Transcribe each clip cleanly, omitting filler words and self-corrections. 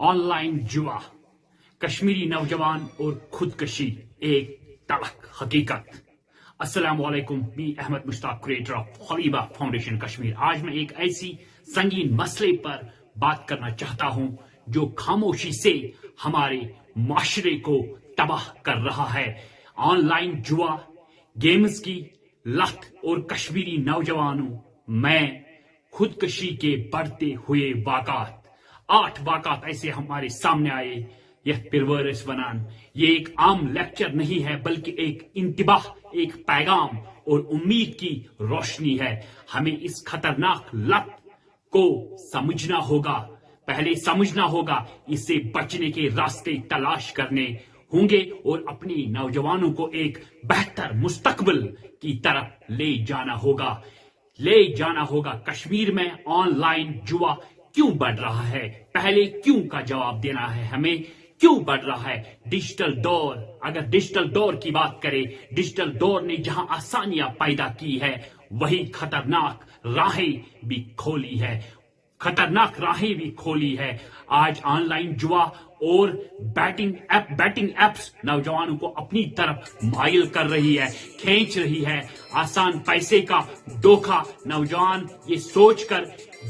On line جوا، کشمیری نوجوان اور خودکشی ایک تلخ حقیقت۔ السلام علیکم، میں احمد مشتاق، کریٹر آف خلیبہ فاؤنڈیشن کشمیر۔ آج میں ایک ایسی سنگین مسئلے پر بات کرنا چاہتا ہوں جو خاموشی سے ہمارے معاشرے کو تباہ کر رہا ہے۔ آن لائن جوا، گیمز کی لت اور کشمیری نوجوانوں میں خودکشی کے بڑھتے ہوئے واقعات۔ 8 واقعات ایسے ہمارے سامنے آئے یہ پرورش ونان۔ یہ ایک عام لیکچر نہیں ہے بلکہ ایک انتباہ، ایک پیغام اور امید کی روشنی ہے۔ ہمیں اس خطرناک لت کو سمجھنا ہوگا، پہلے سمجھنا ہوگا، اس سے بچنے کے راستے تلاش کرنے ہوں گے اور اپنی نوجوانوں کو ایک بہتر مستقبل کی طرف لے جانا ہوگا۔ کشمیر میں آن لائن جوا کیوں بڑھ رہا ہے؟ پہلے کیوں کا جواب دینا ہے ہمیں، کیوں بڑھ رہا ہے؟ ڈیجیٹل دور، اگر ڈیجیٹل دور کی بات کریں، ڈیجیٹل دور نے جہاں آسانیاں پیدا کی ہے وہی خطرناک راہیں بھی کھولی ہے۔ آج آن لائن جوا اور بیٹنگ ایپس نوجوانوں کو اپنی طرف مائل کر رہی ہے، کھینچ رہی ہے۔ آسان پیسے کا دھوکہ، نوجوان یہ سوچ کر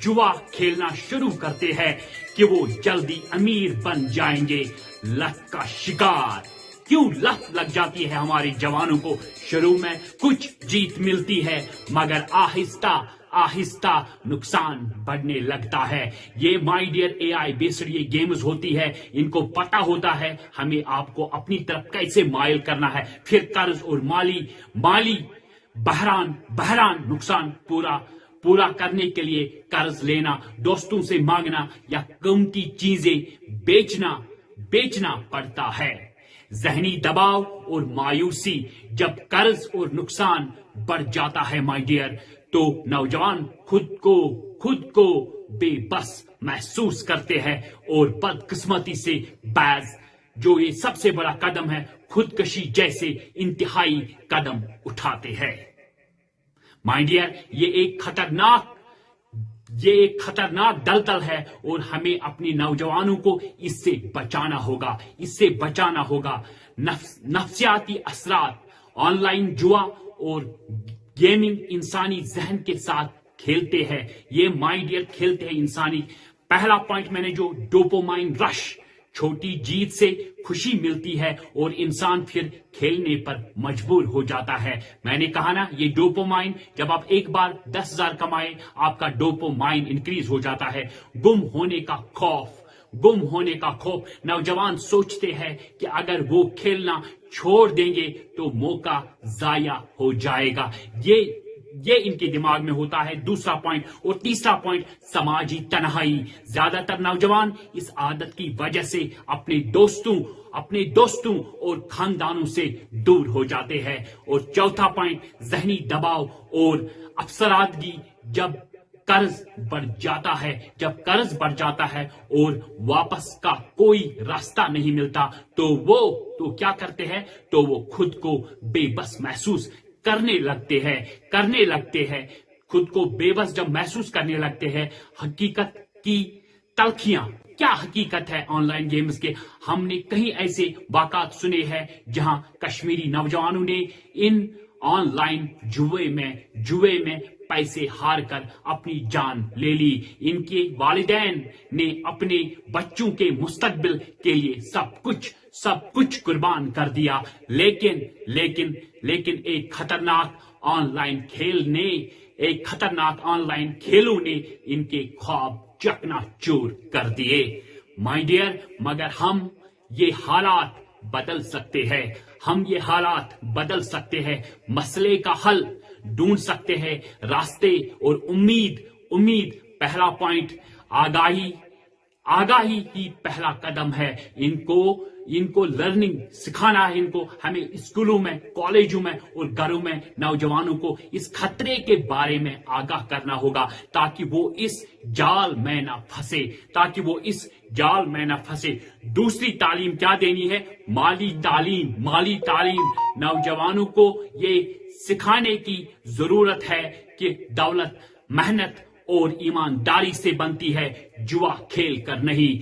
جوا کھیلنا شروع کرتے ہیں کہ وہ جلدی امیر بن جائیں گے۔ لت کا شکار کیوں لت لگ جاتی ہے ہمارے جوانوں کو؟ شروع میں کچھ جیت ملتی ہے مگر آہستہ نقصان بڑھنے لگتا ہے۔ یہ my dear a I based یہ گیمز ہوتی ہے، ان کو پتا ہوتا ہے ہمیں آپ کو اپنی طرف کیسے مائل کرنا ہے۔ پھر قرض اور مالی بحران نقصان پورا کرنے کے لیے قرض لینا، دوستوں سے مانگنا یا قیمتی چیزیں بیچنا پڑتا ہے۔ ذہنی دباؤ اور مایوسی، جب قرض اور نقصان بڑھ جاتا ہے مائی ڈیئر، تو نوجوان خود کو بے بس محسوس کرتے ہیں اور بدقسمتی سے جو یہ سب سے بڑا قدم ہے، خودکشی جیسے انتہائی قدم اٹھاتے ہیں۔ مائی ڈیئر، یہ ایک خطرناک دلدل ہے اور ہمیں اپنی نوجوانوں کو اس سے بچانا ہوگا۔ نفسیاتی اثرات، آن لائن جوا اور گیمنگ انسانی ذہن کے ساتھ کھیلتے ہیں، یہ مائی ڈیئر کھیلتے ہیں انسانی۔ پہلا پوائنٹ میں نے جو ڈوپامائن رش، چھوٹی جیت سے خوشی ملتی ہے اور انسان پھر کھیلنے پر مجبور ہو جاتا ہے۔ میں نے کہا نا، یہ ڈوپامائن، جب آپ ایک بار 10,000 کمائیں آپ کا ڈوپامائن انکریز ہو جاتا ہے۔ گم ہونے کا خوف، نوجوان سوچتے ہیں کہ اگر وہ کھیلنا چھوڑ دیں گے تو موقع ضائع ہو جائے گا، یہ ان کے دماغ میں ہوتا ہے۔ دوسرا پوائنٹ اور تیسرا پوائنٹ، سماجی تنہائی۔ زیادہ تر نوجوان اس عادت کی وجہ سے اپنے دوستوں اور خاندانوں سے دور ہو جاتے ہیں۔ اور چوتھا پوائنٹ، ذہنی دباؤ اور افسردگی۔ جب قرض بڑھ جاتا ہے اور واپس کا کوئی راستہ نہیں ملتا تو وہ کیا کرتے ہیں؟ تو وہ خود کو بے بس محسوس کرنے لگتے ہیں۔ خود کو بے بس جب محسوس کرنے لگتے ہیں، حقیقت کی تلخیاں کیا حقیقت ہے آن لائن گیمز کے؟ ہم نے کہیں ایسے واقعات سنے ہیں جہاں کشمیری نوجوانوں نے ان آن لائن جوئے میں پیسے ہار کر اپنی جان لے لی۔ ان کے والدین نے اپنے بچوں کے مستقبل کے لیے سب کچھ قربان کر دیا، لیکن ایک خطرناک آن لائن کھیلوں نے ان کے خواب چکنا چور کر دیے۔ مائی ڈیئر، مگر ہم یہ حالات بدل سکتے ہیں، مسئلے کا حل ڈھونڈ سکتے ہیں، راستے اور امید۔ پہلا پوائنٹ، آگاہی ہی پہلا قدم ہے۔ ان کو لرننگ سکھانا ہے، ہمیں اسکولوں میں، کالجوں میں اور گھروں میں نوجوانوں کو اس خطرے کے بارے میں آگاہ کرنا ہوگا تاکہ وہ اس جال میں نہ پھنسے۔ دوسری تعلیم کیا دینی ہے؟ مالی تعلیم۔ نوجوانوں کو یہ سکھانے کی ضرورت ہے کہ دولت محنت اور ایمانداری سے بنتی ہے، جوا کھیل کر نہیں۔